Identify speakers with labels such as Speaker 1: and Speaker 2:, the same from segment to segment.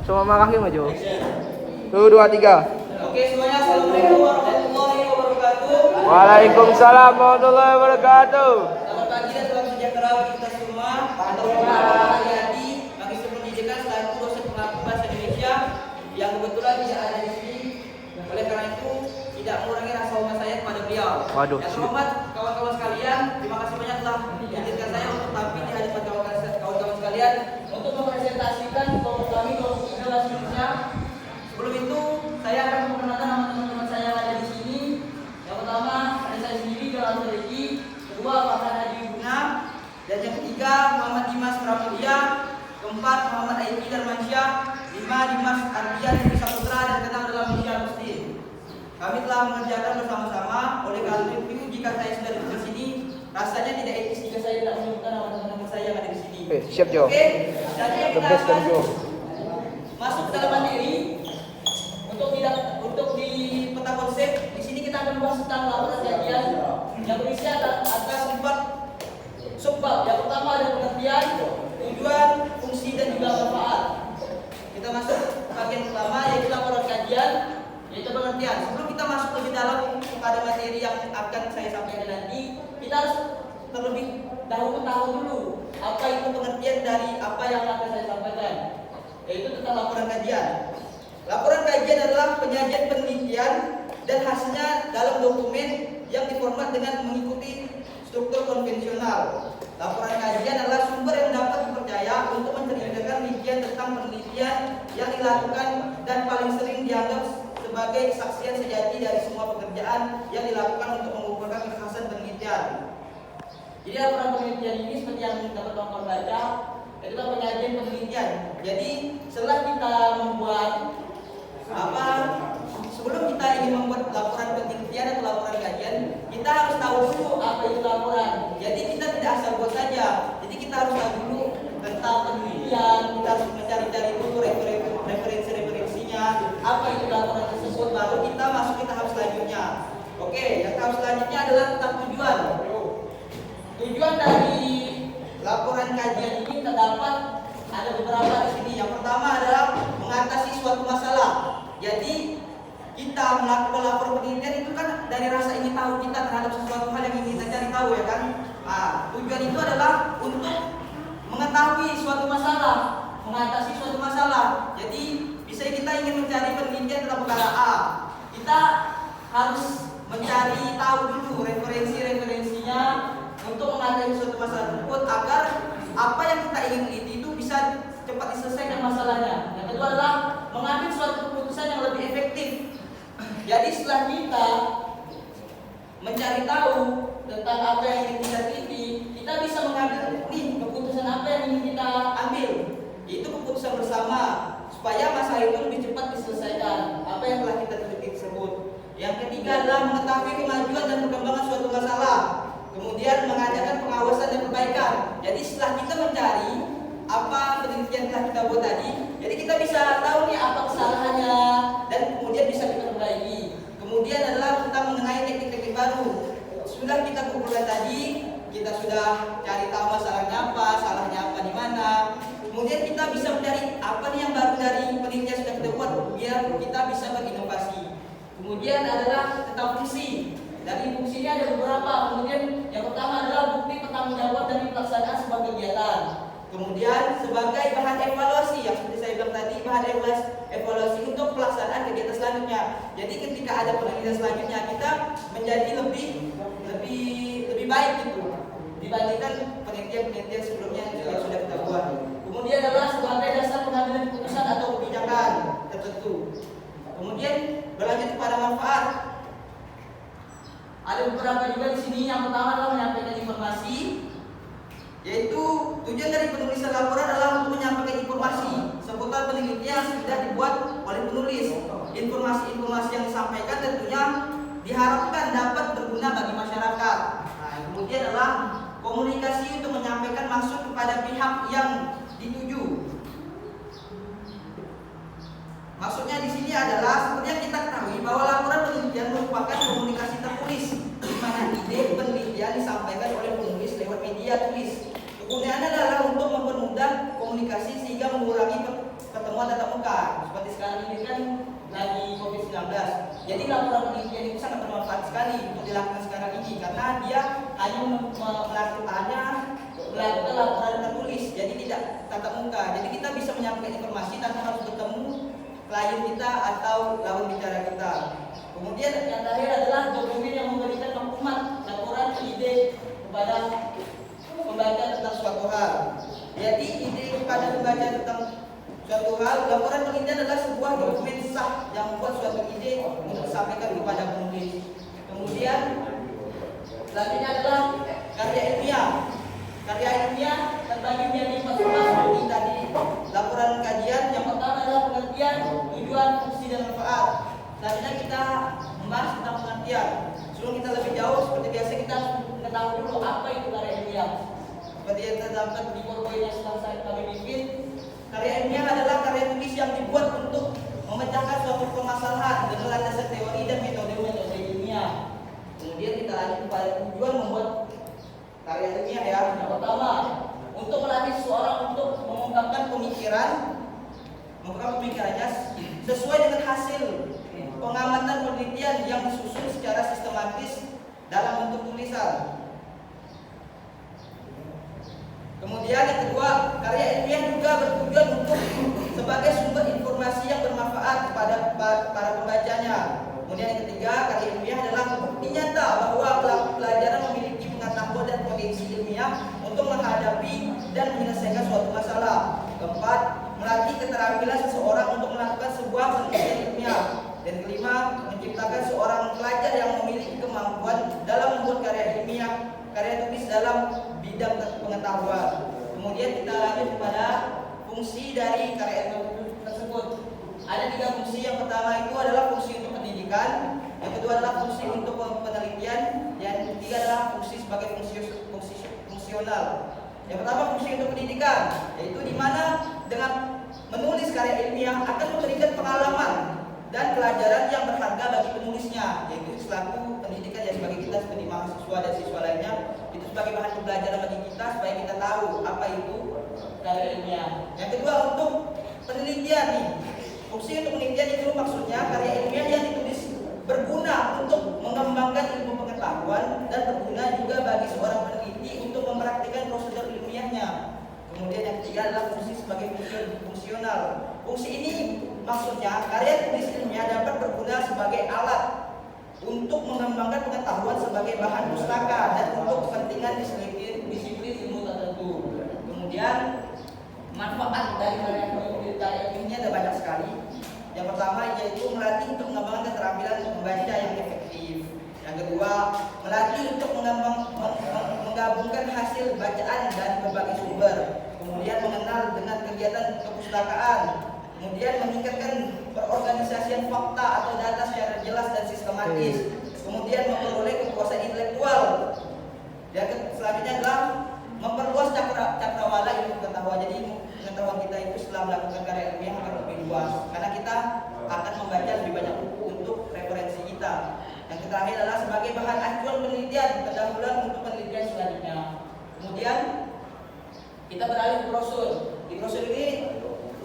Speaker 1: Semua kaki maju. 1, 2, 3.
Speaker 2: Oke semuanya, assalamualaikum warahmatullahi wabarakatuh.
Speaker 1: Waalaikumsalam warahmatullahi wabarakatuh.
Speaker 2: Selamat pagi dan salam sejahtera bagi kita semua. Nama Haryadi, Magister Pendidikan selaku dosen pengaku bahasa Indonesia yang kebetulan tidak ada di sini. Oleh karena itu tidak mengurangi rasa hormat saya kepada beliau.
Speaker 1: Waduh,
Speaker 2: Yang terhormat kawan-kawan sekalian, terima kasih banyak telah mengizinkan saya untuk tampil di hadapan kawan-kawan sekalian untuk mempresentasikan kelompok kami kelompok bahasa Indonesia. Sebelum itu saya akan memperkenalkan nama teman-teman saya yang ada di sini. Yang pertama ada saya sendiri Jolan Riki, kedua Pak Hadi Guna, dan yang ketiga Muhammad Dimas Pramudia, keempat Muhammad Aiki Darmansyah, lima Dimas Ardian Bisa Putra dan kenal dalam Indonesia Muslim. Kami telah mengerjakan bersama-sama. Oleh karena itu jika saya sudah di sini rasanya tidak etis jika saya tidak menyebutkan nama teman-teman saya yang ada di sini.
Speaker 1: Siap Jo.
Speaker 2: Oke, jadi kita akan
Speaker 1: Jo.
Speaker 2: masuk ke dalam materi. Untuk di peta konsep di sini kita akan membahas tentang laporan kajian yang berisi atas 4 subbab. Yang pertama ada pengertian, tujuan, fungsi dan juga manfaat. Kita masuk bagian pertama yaitu laporan kajian, yaitu pengertian. Sebelum kita masuk lebih dalam kepada materi yang akan saya sampaikan nanti, kita harus terlebih dahulu tahu dulu apa itu pengertian dari apa yang akan saya sampaikan, yaitu tentang laporan kajian. Laporan kajian adalah penyajian penelitian dan hasilnya dalam dokumen yang diformat dengan mengikuti struktur konvensional. Laporan kajian adalah sumber yang dapat dipercaya untuk menceritakan rincian tentang penelitian yang dilakukan dan paling sering dianggap sebagai kesaksian sejati dari semua pekerjaan yang dilakukan untuk mengukurkan kekhasan penelitian. Jadi laporan penelitian ini seperti yang dapat teman-teman baca, itu penyajian penelitian. Jadi setelah kita membuat sebelum kita ingin membuat laporan penelitian atau laporan kajian, kita harus tahu dulu apa itu laporan. Jadi kita tidak asal buat saja. Jadi kita harus tahu dulu tentang penelitian, kita harus mencari-cari dulu referensinya, apa itu laporan tersebut, baru kita masuk ke tahap selanjutnya. Oke, yang tahap selanjutnya adalah tentang tujuan. Tujuan dari laporan kajian ini terdapat ada beberapa di sini. Yang pertama adalah mengatasi suatu masalah. Jadi kita melakukan laporan penelitian itu kan dari rasa ingin tahu kita terhadap sesuatu hal yang ingin kita cari tahu, ya kan? Tujuan itu adalah untuk mengetahui suatu masalah, mengatasi suatu masalah. Jadi bisa kita ingin mencari penelitian tentang perkara A, kita harus mencari tahu dulu referensinya untuk mengatasi suatu masalah tersebut agar apa yang kita ingin teliti itu bisa cepat diselesaikan masalahnya. Yang kedua adalah mengambil suatu keputusan yang lebih efektif. Jadi setelah kita mencari tahu tentang apa yang ingin kita teliti, kita bisa mengambil keputusan apa yang ingin kita ambil. Itu keputusan bersama supaya masalah itu lebih cepat diselesaikan apa yang telah kita teliti tersebut. Yang ketiga adalah mengetahui kemajuan dan perkembangan suatu masalah. Kemudian mengadakan pengawasan dan perbaikan. Jadi setelah kita mencari apa penelitian telah kita buat tadi, jadi kita bisa tahu nih apa kesalahannya dan kemudian bisa kita perbaiki. Kemudian adalah tentang mengenai teknik-teknik baru. Sudah kita kumpulkan tadi, kita sudah cari tahu masalahnya apa, salahnya apa di mana. Kemudian kita bisa mencari apa nih yang baru dari penelitian yang sudah kita buat biar kita bisa berinovasi. Kemudian adalah tentang fungsi. Dari fungsinya ada beberapa. Kemudian yang pertama adalah bukti pertanggungjawaban dari pelaksanaan sebuah kegiatan. Kemudian sebagai bahan evaluasi, yang seperti saya bilang tadi, bahan evaluasi untuk pelaksanaan kegiatan selanjutnya. Jadi ketika ada penelitian selanjutnya, kita menjadi lebih baik gitu dibandingkan penelitian sebelumnya yang sudah kita buat. Kemudian adalah sebagai dasar pengambilan keputusan atau kebijakan tertentu. Kemudian berlanjut kepada manfaat. Ada beberapa juga di sini. Yang pertama adalah menyampaikan informasi, yaitu tujuan dari penulisan laporan adalah untuk menyampaikan informasi seputar penelitian yang sudah dibuat oleh penulis. Informasi-informasi yang disampaikan tentunya diharapkan dapat berguna bagi masyarakat. Kemudian adalah komunikasi untuk menyampaikan maksud kepada pihak yang dituju. Maksudnya di sini adalah seperti yang kita ketahui bahwa laporan penelitian merupakan komunikasi tertulis di mana ide penelitian disampaikan oleh penulis lewat media tulis. Kegunaannya adalah untuk mempermudah komunikasi sehingga mengurangi pertemuan pertemuan tatap muka. Seperti sekarang ini kan lagi COVID-19. Jadi laporan penelitian itu sangat bermanfaat sekali untuk dilakukan sekarang ini karena dia hanya melakukan laporan tertulis, jadi tidak tatap muka. Jadi kita bisa menyampaikan informasi tanpa harus bertemu klien kita atau lawan bicara kita. Kemudian yang terakhir adalah dokumen yang memberikan maklumat, laporan, ide kepada pembaca tentang suatu hal. Jadi ide kepada pembaca tentang suatu hal, laporan penelitian adalah sebuah dokumen sah yang membuat suatu ide untuk disampaikan kepada penulis. Kemudian selanjutnya adalah karya ilmiah. Karya ilmiah terbagi menjadi 4 seperti tadi laporan kajian. Yang pertama adalah pengertian, tujuan, fungsi dan manfaat. Selanjutnya kita membahas tentang pengertian. Sebelum kita lebih jauh, seperti biasa kita harus mengetahui dulu apa itu karya ilmiah. Seperti yang terdapat di PowerPoint yang sedang kami bikin, karya ilmiah adalah karya tulis yang dibuat untuk memecahkan suatu permasalahan dengan landasan teori dan metode-metode ilmiah. Kemudian kita lanjut kepada tujuan membuat karya ilmiah ya. Yang pertama, untuk melatih seseorang untuk mengungkapkan pemikirannya sesuai dengan hasil pengamatan penelitian yang disusun secara sistematis dalam bentuk tulisan. Kemudian yang kedua, karya ilmiah juga bertujuan untuk sebagai sumber informasi yang bermanfaat kepada para pembacanya. Kemudian yang ketiga, karya ilmiah adalah bukti nyata bahwa pelajaran memiliki pengetahuan dan potensi ilmiah untuk menghadapi dan menyelesaikan suatu masalah. Keempat, melatih keterampilan seseorang untuk melakukan sebuah penelitian ilmiah. Dan kelima, menciptakan seorang pelajar yang memiliki kemampuan dalam membuat karya ilmiah, karya tulis dalam bidang pengetahuan. Kemudian kita lanjut kepada fungsi dari karya tersebut. Ada 3 fungsi. Yang pertama itu adalah fungsi untuk pendidikan, yang kedua adalah fungsi untuk penelitian, yang ketiga adalah fungsi sebagai fungsi fungsional. Yang pertama fungsi untuk pendidikan, yaitu di mana dengan menulis karya ilmiah akan memberikan pengalaman dan pelajaran yang berharga bagi penulisnya, yaitu selaku pendidikan ya, sebagai kita sebagai mahasiswa dan siswa lainnya, itu sebagai bahan pembelajaran bagi kita supaya kita tahu apa itu karya ilmiah. Yang kedua untuk penelitian nih. Fungsi untuk penelitian itu maksudnya karya ilmiah yang ditulis berguna untuk mengembangkan ilmu pengetahuan dan berguna juga bagi seorang peneliti untuk mempraktikkan prosedur ilmiahnya. Kemudian yang ketiga adalah fungsi sebagai fungsional. Fungsi ini maksudnya karya tulis ilmiah dapat berguna sebagai alat untuk mengembangkan pengetahuan sebagai bahan pustaka dan untuk kepentingan disiplin ilmu tertentu. Kemudian manfaat dari karya ilmiah ada banyak sekali. Yang pertama yaitu melatih untuk mengembangkan keterampilan membaca yang efektif. Yang kedua, melatih untuk menggabungkan hasil bacaan dari berbagai sumber. Kemudian mengenal dengan kegiatan kepustakaan. Kemudian meningkatkan perorganisasian fakta atau data secara jelas dan sistematis. Kemudian memperoleh kekuasaan intelektual. Dan selanjutnya adalah memperluas cakrawala ilmu pengetahuan. Jadi pengetahuan kita itu setelah melakukan karya ilmiah akan lebih luas karena kita akan membaca lebih banyak buku untuk referensi kita. Yang terakhir adalah sebagai bahan acuan penelitian, pendahuluan untuk penelitian selanjutnya. Kemudian kita beralih ke brosur. Di brosur ini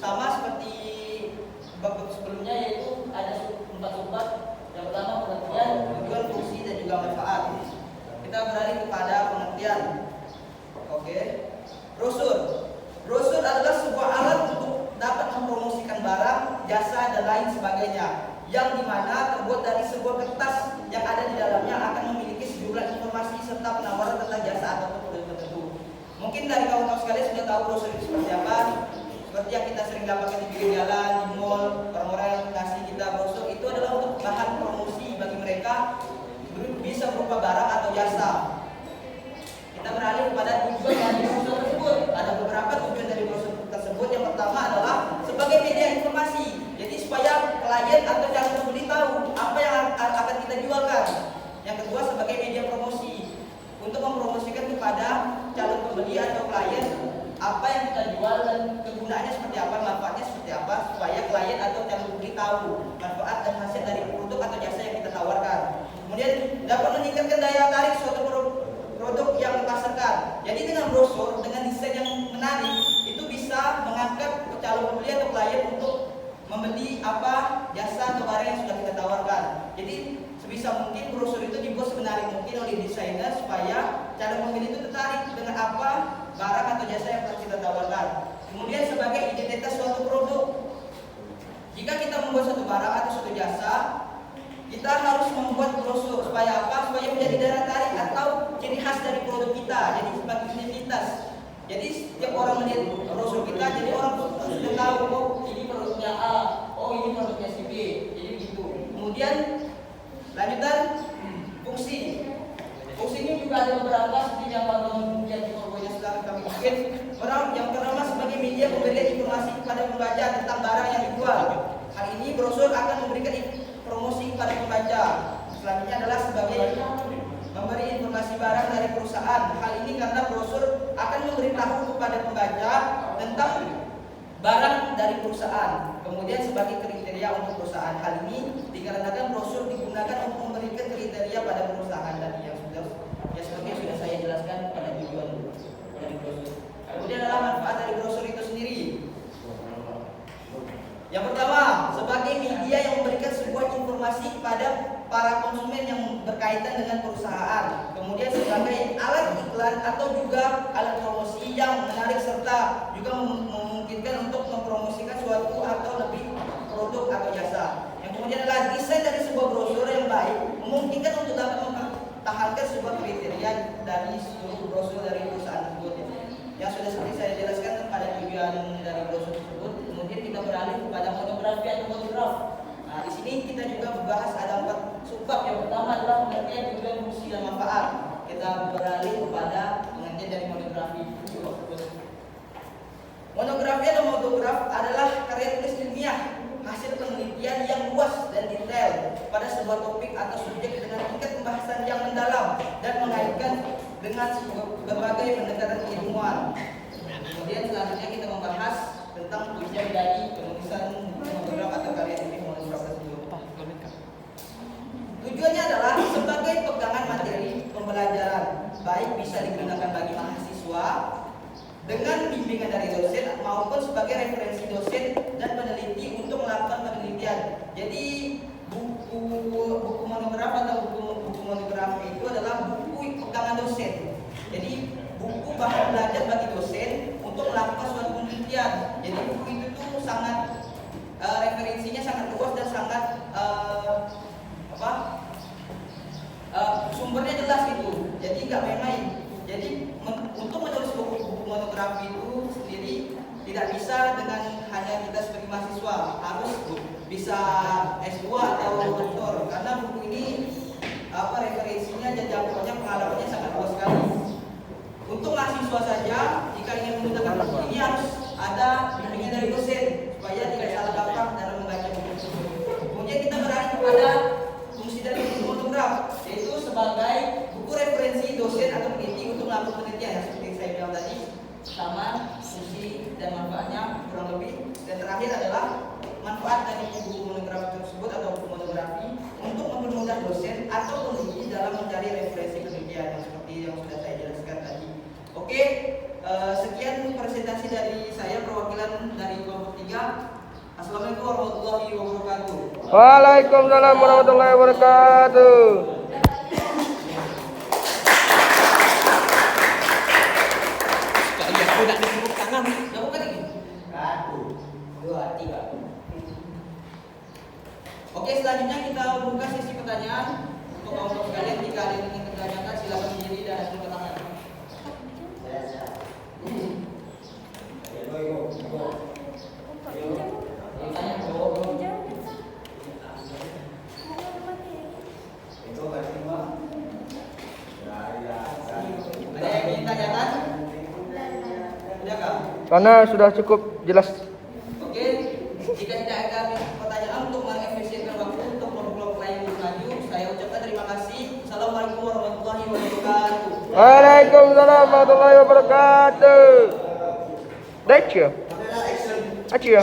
Speaker 2: sama seperti bab sebelumnya, yaitu ada 4 sumber. Yang pertama pengertian, tujuan, fungsi dan juga manfaat. Kita beralih kepada pengertian. Oke. Brosur. Brosur adalah sebuah alat untuk dapat mempromosikan barang, jasa dan lain sebagainya, yang dimana terbuat dari sebuah kertas yang ada di dalamnya akan memiliki sejumlah informasi serta penawaran tentang jasa atau produk tertentu. Mungkin dari kawan-kawan sekalian sudah tahu brosur itu seperti apa. Seperti yang kita sering dapatkan di pinggir jalan, di mall, orang-orang yang ngasih kita brosur itu adalah untuk bahan promosi bagi mereka, bisa berupa barang atau jasa. Kita beralih kepada tujuan dari brosur tersebut. Ada beberapa tujuan dari brosur tersebut. Yang pertama adalah sebagai media informasi. Jadi supaya klien atau calon pembeli tahu apa yang akan kita jualkan. Yang kedua sebagai media promosi, untuk mempromosikan kepada calon pembeli atau klien apa yang kita jual dan kegunaannya seperti apa, manfaatnya seperti apa, supaya klien atau calon pembeli tahu manfaat dan hasil dari produk atau jasa yang kita tawarkan. Kemudian dapat meningkatkan daya tarik suatu produk yang dipasarkan. Jadi dengan brosur, dengan desain yang menarik, itu bisa mengangkat calon pembeli atau klien untuk sebisa mungkin brosur itu dibuat semenarik mungkin oleh desainer supaya calon pembeli itu tertarik dengan apa barang atau jasa yang telah kita tawarkan. Kemudian sebagai identitas suatu produk, jika kita membuat suatu barang atau suatu jasa, kita harus membuat brosur supaya apa? Supaya menjadi daya tarik atau ciri khas dari produk kita. Jadi sebagai identitas. Jadi setiap orang melihat brosur kita, jadi orang sudah tahu, oh ini produknya A, oh ini produknya si B. Jadi begitu. Kemudian lanjutan fungsi. Fungsinya juga ada beberapa seperti yang yang di logonya sedang kami bikin. Orang yang pertama sebagai media memberikan informasi kepada pembaca tentang barang yang dijual. Hal ini brosur akan memberikan promosi kepada pembaca. Selanjutnya adalah sebagai memberi informasi barang dari perusahaan. Hal ini karena brosur akan memberitahu kepada pembaca tentang barang dari perusahaan. Kemudian sebagai kriteria untuk perusahaan. Hal ini dikarenakan brosur digunakan untuk memberikan kriteria pada perusahaan tadi yang seperti yang sudah saya jelaskan pada tujuan dari brosur. Kemudian adalah manfaat dari brosur itu sendiri. Yang pertama, sebagai media yang memberikan sebuah informasi kepada para konsumen yang berkaitan dengan perusahaan. Kemudian sebagai alat iklan atau juga alat promosi yang menarik serta juga memungkinkan untuk mempromosikan suatu atau lebih produk atau jasa. Yang kemudian adalah desain dari sebuah brosur yang baik memungkinkan untuk dapat mempertahankan sebuah kriteria dari seluruh brosur dari perusahaan tersebut. Yang sudah seperti saya jelaskan pada tujuan dari brosur tersebut. Kemudian kita beralih kepada monografi atau monograf. Nah, di sini kita juga membahas ada 4 subbab. Yang pertama adalah pengertian tujuan, fungsi dan manfaat. Kita beralih kepada pengertian dari monografi. Monografi atau monograf adalah karya tulis ilmiah hasil penelitian yang luas dan detail pada sebuah topik atau subjek dengan tingkat pembahasan yang mendalam dan mengaitkan dengan berbagai pendekatan keilmuan. Kemudian selanjutnya kita membahas tentang tujuan dari penulisan monograf atau karya tulis monograf tersebut. Tujuannya adalah sebagai pegangan materi pembelajaran, baik bisa digunakan bagi mahasiswa dengan bimbingan dari dosen maupun sebagai referensi dosen dan peneliti untuk melakukan penelitian. Jadi buku monograf atau buku monograf itu adalah buku pegangan dosen. Jadi buku bahan belajar bagi dosen untuk melakukan suatu penelitian. Jadi buku itu tuh sangat referensinya sangat luas dan sangat sumbernya jelas gitu. Jadi nggak main-main. Jadi untuk menulis buku monograf itu sendiri tidak bisa dengan hanya kita sebagai mahasiswa, harus bisa S2 atau doktor karena buku ini referensinya dan jangkauannya pengalamannya sangat luas sekali. Untuk mahasiswa saja jika ingin menggunakan buku ini harus ada bimbingan dari dosen supaya tidak salah kaprah dalam membaca buku tersebut. Kemudian kita beralih kepada fungsi dari buku monograf, yaitu sebagai buku referensi dosen atau peneliti untuk melakukan penelitian yang seperti saya bilang tadi, sama fungsi dan manfaatnya kurang lebih. Dan terakhir adalah manfaat dari buku monograf tersebut atau buku monografi untuk mempermudah dosen atau peneliti dalam mencari referensi penelitian yang seperti yang sudah saya jelaskan tadi. Oke, sekian presentasi dari saya perwakilan dari kelompok 3. Assalamualaikum warahmatullahi wabarakatuh.
Speaker 1: Waalaikumsalam warahmatullahi wabarakatuh.
Speaker 2: Kalian udah disebut tangan, udah bukan lagi? 1, 2, 3. Oke, selanjutnya kita buka sesi pertanyaan untuk kelompok sekalian. Jika ada yang ingin ditanyakan, silakan berdiri dan angkat tangan. Ada yang ingin ditanyakan?
Speaker 1: Karena sudah cukup jelas.
Speaker 2: Oke, jika tidak ada pertanyaan untuk mengefisienkan waktu untuk kelompok lain maju, saya ucapkan terima kasih. Assalamualaikum warahmatullahi wabarakatuh.
Speaker 1: Waalaikumsalam warahmatullahi wabarakatuh. That's you. That's you.